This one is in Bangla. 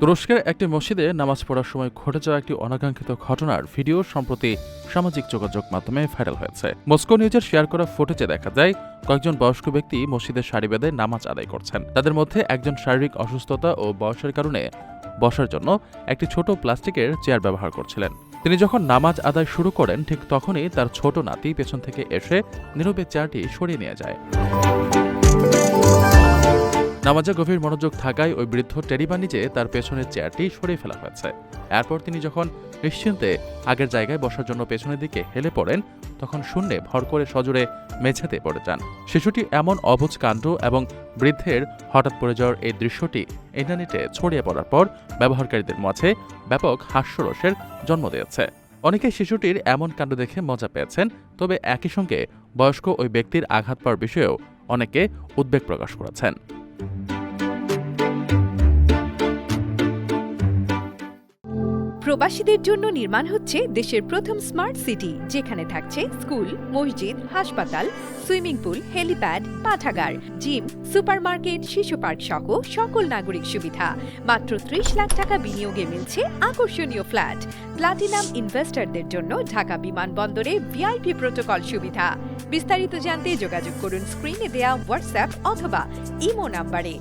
তুরস্কের একটি মসজিদে নামাজ পড়ার সময় ঘটে যাওয়া একটি অনাকাঙ্ক্ষিত ঘটনার ভিডিও সম্প্রতি সামাজিক যোগাযোগ মাধ্যমে ভাইরাল হয়েছে। মস্কো নিউজের শেয়ার করা ফুটেজে দেখা যায় কয়েকজন বয়স্ক ব্যক্তি মসজিদে সারি বেঁধে নামাজ আদায় করছেন। তাদের মধ্যে একজন শারীরিক অসুস্থতা ও বয়সের কারণে বসার জন্য একটি ছোট প্লাস্টিকের চেয়ার ব্যবহার করছিলেন। তিনি যখন নামাজ আদায় শুরু করেন ঠিক তখনই তার ছোট নাতি পেছন থেকে এসে নীরবে চেয়ারটি সরিয়ে নিয়ে যায়। নামাজে গভীর মনোযোগ থাকায় ওই বৃদ্ধ টেরি পাননি যে তার পেছনের চেয়ারটি সরিয়ে ফেলা হয়েছে। এরপর তিনি যখন নিশ্চিন্তে আগের জায়গায় বসার জন্য পেছনের দিকে হেলে পড়েন তখন শূন্যে ভর করে সজোরে মেঝেতে পড়ে যান। শিশুটি এমন অবুঝ কাণ্ড এবং বৃদ্ধের হঠাৎ পড়ে যাওয়ার এই দৃশ্যটি ইন্টারনেটে ছড়িয়ে পড়ার পর ব্যবহারকারীদের মাঝে ব্যাপক হাস্যরসের জন্ম দিয়েছে। অনেকে শিশুটির এমন কাণ্ড দেখে মজা পেয়েছেন, তবে একই সঙ্গে বয়স্ক ওই ব্যক্তির আঘাত পাওয়ার বিষয়েও অনেকে উদ্বেগ প্রকাশ করেছেন। প্রবাসীদের জন্য নির্মাণ হচ্ছে দেশের প্রথম স্মার্ট সিটি, যেখানে থাকছে স্কুল, মসজিদ, হাসপাতাল, সুইমিং পুল, হেলিপ্যাড, পাঠাগার, জিম, সুপারমার্কেট, শিশু পার্ক সহ সকল নাগরিক সুবিধা। মাত্র ৩০ লাখ টাকা বিনিয়োগে মিলছে আকর্ষণীয় ফ্ল্যাট। প্লাটিনাম ইনভেস্টরদের জন্য ঢাকা বিমানবন্দরে ভিআইপি প্রোটোকল সুবিধা। বিস্তারিত জানতে যোগাযোগ করুন স্ক্রিনে দেয়া হোয়াটসঅ্যাপ অথবা ইমো নাম্বারে।